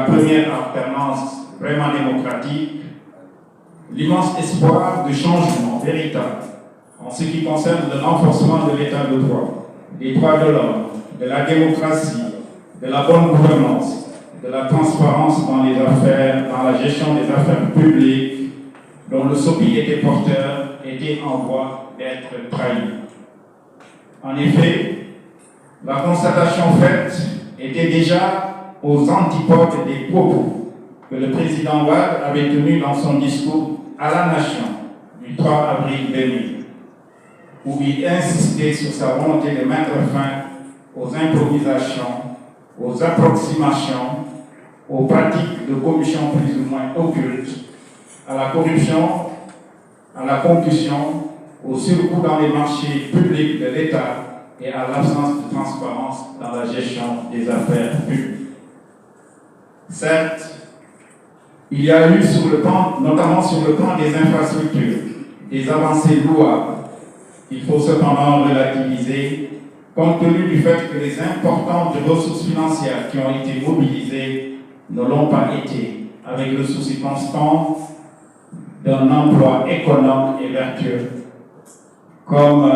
première alternance vraiment démocratique, l'immense espoir de changement véritable en ce qui concerne le renforcement de l'état de droit, des droits de l'homme, de la démocratie, de la bonne gouvernance, de la transparence dans les affaires, dans la gestion des affaires publiques, dont le SOPI était porteur, était en voie d'être trahi. En effet, la constatation faite était déjà aux antipodes des propos que le président Wade avait tenus dans son discours à la Nation du 3 avril 2000, où il insistait sur sa volonté de mettre fin aux improvisations, aux approximations, aux pratiques de commission plus ou moins occultes, à la corruption, à la concussion, au surcoût dans les marchés publics de l'État et à l'absence de transparence dans la gestion des affaires publiques. Certes, il y a eu notamment sur le plan des infrastructures, des avancées louables qu'il faut cependant relativiser compte tenu du fait que les importantes ressources financières qui ont été mobilisées ne l'ont pas été, avec le souci constant d'un emploi économe et vertueux, comme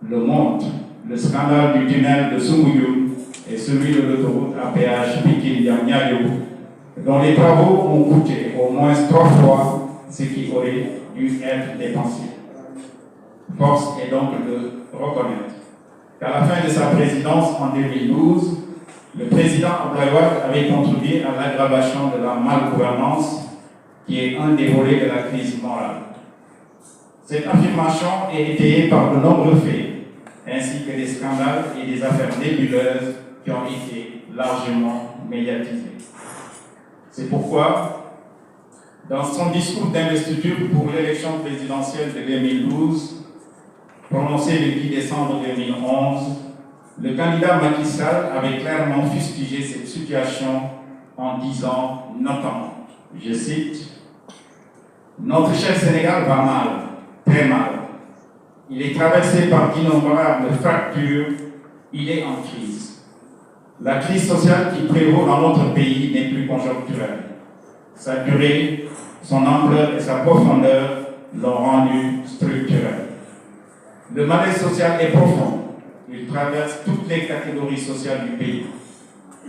le montre le scandale du tunnel de Soumbédioune et celui de l'autoroute à péage Pikine-Diamniadio, dont les travaux ont coûté au moins 3 fois ce qui aurait dû être dépensé. Force est donc de reconnaître qu'à la fin de sa présidence en 2012, le président Abdoulaye Wade avait contribué à l'aggravation de la malgouvernance, qui est un des volets de la crise morale. Cette affirmation est étayée par de nombreux faits, ainsi que des scandales et des affaires nébuleuses qui ont été largement médiatisées. C'est pourquoi, dans son discours d'investiture pour l'élection présidentielle de 2012, prononcé le 10 décembre 2011, le candidat Macky Sall avait clairement fustigé cette situation en disant notamment, je cite, « Notre cher Sénégal va mal, très mal. Il est traversé par d'innombrables fractures, il est en crise. La crise sociale qui prévaut dans notre pays n'est plus conjoncturelle. Sa durée, son ampleur et sa profondeur l'ont rendu structurelle. Le malaise social est profond. Il traverse toutes les catégories sociales du pays.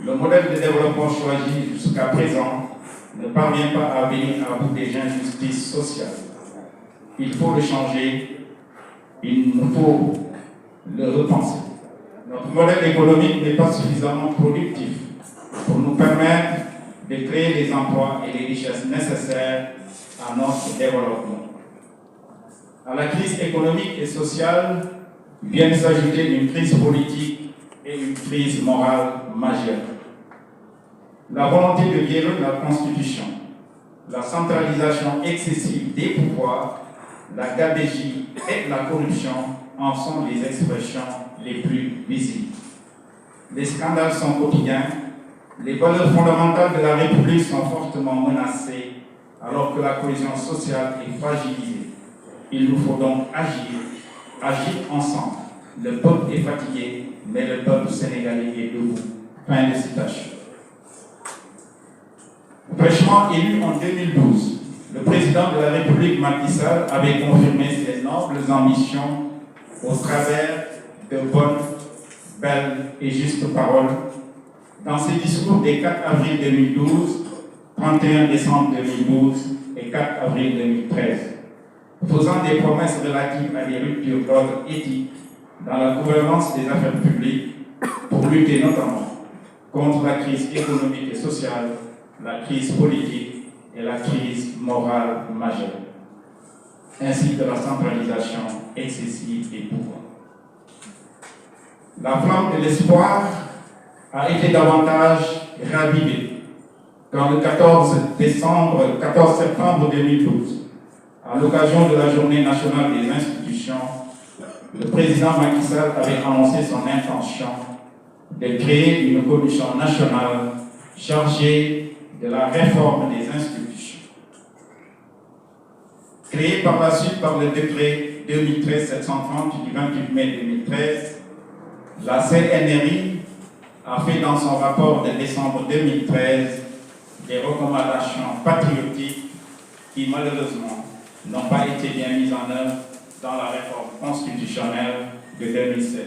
Le modèle de développement choisi jusqu'à présent ne parvient pas à venir à bout des injustices sociales. Il faut le changer, il nous faut le repenser. Notre modèle économique n'est pas suffisamment productif pour nous permettre de créer les emplois et les richesses nécessaires à notre développement. À la crise économique et sociale viennent s'ajouter une crise politique et une crise morale majeure. La volonté de violer la Constitution, la centralisation excessive des pouvoirs, la gabegie et la corruption en sont les expressions les plus visibles. Les scandales sont quotidiens, les valeurs fondamentales de la République sont fortement menacées alors que la cohésion sociale est fragilisée. Il nous faut donc agir ensemble. Le peuple est fatigué, mais le peuple sénégalais est debout. Fin de citation. Fraîchement élu en 2012, le président de la République Macky Sall avait confirmé ses nobles ambitions au travers de bonnes, belles et justes paroles dans ses discours des 4 avril 2012, 31 décembre 2012 et 4 avril 2013, faisant des promesses relatives à des ruptures d'ordre éthique dans la gouvernance des affaires publiques pour lutter notamment contre la crise économique et sociale, la crise politique et la crise morale majeure, ainsi que la centralisation excessive des pouvoirs. La flamme de l'espoir a été davantage ravivée quand le 14 septembre 2012, à l'occasion de la Journée nationale des institutions, le président Macky Sall avait annoncé son intention de créer une commission nationale chargée de la réforme des institutions. Créée par la suite par le décret 2013-730 du 28 mai 2013, la CNRI a fait dans son rapport de décembre 2013 des recommandations patriotiques qui, malheureusement, n'ont pas été bien mises en œuvre dans la réforme constitutionnelle de 2016.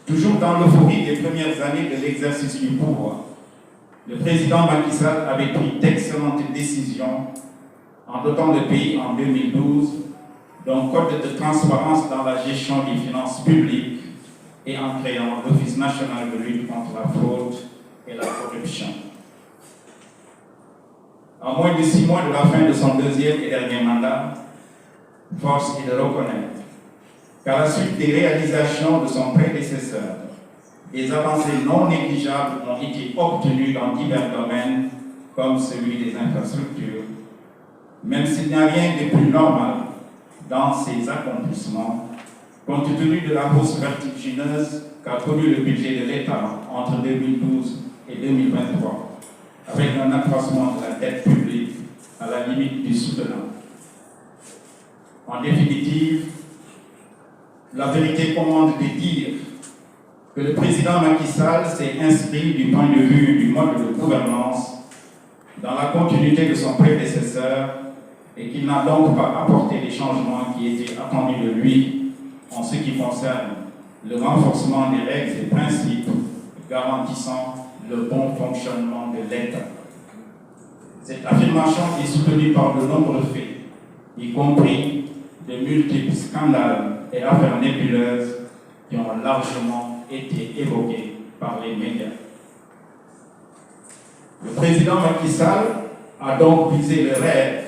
Toujours dans l'euphorie des premières années de l'exercice du pouvoir, le président Macky Sall avait pris d'excellentes décisions en dotant le pays en 2012 d'un code de transparence dans la gestion des finances publiques et en créant l'Office national de lutte contre la fraude et la corruption. À moins de 6 mois de la fin de son deuxième et dernier mandat, force est de reconnaître qu'à la suite des réalisations de son prédécesseur, des avancées non négligeables ont été obtenues dans divers domaines, comme celui des infrastructures, même s'il n'y a rien de plus normal dans ces accomplissements, compte tenu de la hausse vertigineuse qu'a connue le budget de l'État entre 2012 et 2023, avec un accroissement de la dette publique à la limite du soutenable. En définitive, la vérité commande de dire que le président Macky Sall s'est inscrit du point de vue du mode de gouvernance dans la continuité de son prédécesseur et qu'il n'a donc pas apporté les changements qui étaient attendus de lui en ce qui concerne le renforcement des règles et principes garantissant le bon fonctionnement de l'État. Cette affirmation est soutenue par de nombreux faits, y compris de multiples scandales et affaires nébuleuses qui ont largement été évoquées par les médias. Le président Macky Sall a donc visé le rêve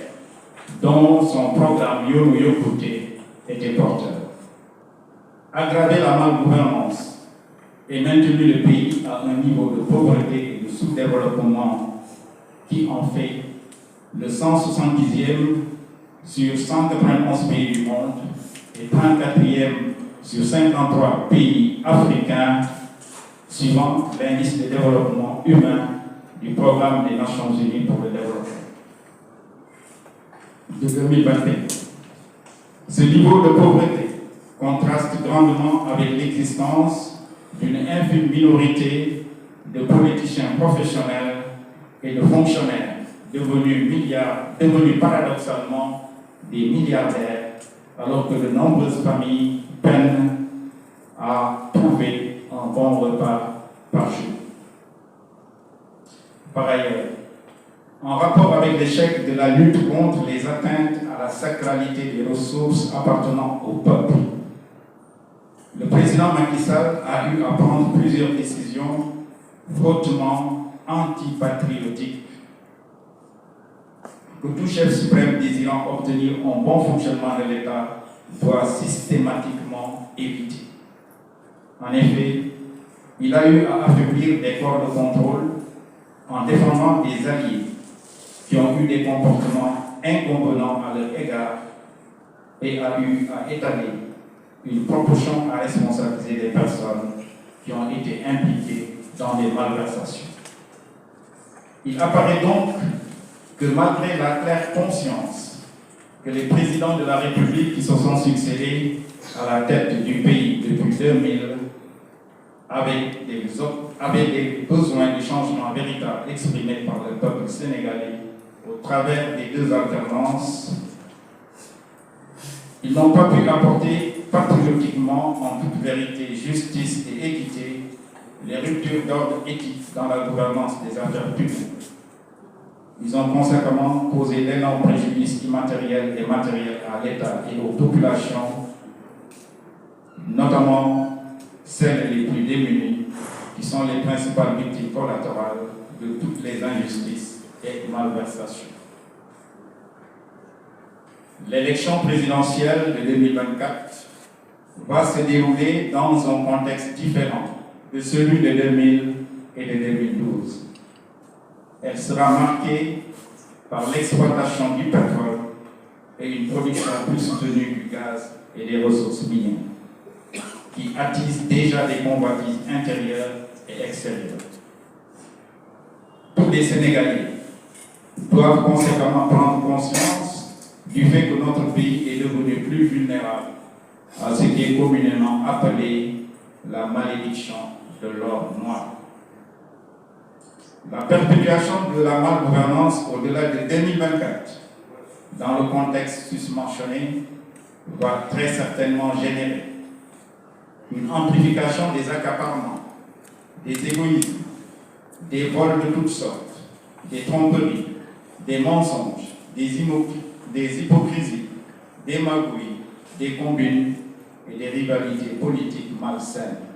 dont son programme Yonou Yokouté était porteur. Aggraver la malgouvernance et maintenir le pays à un niveau de pauvreté et de sous-développement qui en fait le 170e sur 191 pays du monde et 34e sur 53 pays africains, suivant l'indice de développement humain du Programme des Nations Unies pour le développement de 2021. Ce niveau de pauvreté contraste grandement avec l'existence d'une infime minorité de politiciens professionnels et de fonctionnaires devenus paradoxalement des milliardaires, alors que de nombreuses familles peinent à trouver un bon repas par jour. Par ailleurs, en rapport avec l'échec de la lutte contre les atteintes à la sacralité des ressources appartenant au peuple, le président Macky Sall a eu à prendre plusieurs décisions hautement antipatriotiques que tout chef suprême désirant obtenir un bon fonctionnement de l'État doit systématiquement éviter. En effet, il a eu à affaiblir des corps de contrôle en défendant des alliés qui ont eu des comportements inconvenants à leur égard et a eu à établir une proportion à responsabiliser des personnes qui ont été impliquées dans des malversations. Il apparaît donc que malgré la claire conscience que les présidents de la République qui se sont succédés à la tête du pays depuis 2000 avaient des besoins de changement véritable exprimés par le peuple sénégalais au travers des deux alternances, ils n'ont pas pu apporter patriotiquement, en toute vérité, justice et équité, les ruptures d'ordre éthique dans la gouvernance des affaires publiques. Ils ont conséquemment causé d'énormes préjudices immatériels et matériels à l'État et aux populations, notamment celles les plus démunies, qui sont les principales victimes collatérales de toutes les injustices et malversations. L'élection présidentielle de 2024 va se dérouler dans un contexte différent de celui de 2000 et de 2012. Elle sera marquée par l'exploitation du pétrole et une production plus soutenue du gaz et des ressources minières, qui attisent déjà des convoitises intérieures et extérieures. Tous les Sénégalais doivent conséquemment prendre conscience du fait que notre pays est devenu plus vulnérable à ce qui est communément appelé la malédiction de l'or noir. La perpétuation de la malgouvernance au-delà de 2024, dans le contexte susmentionné, va très certainement générer une amplification des accaparements, des égoïsmes, des vols de toutes sortes, des tromperies, des mensonges, des hypocrisies, des magouilles, des combines et des rivalités politiques malsaines.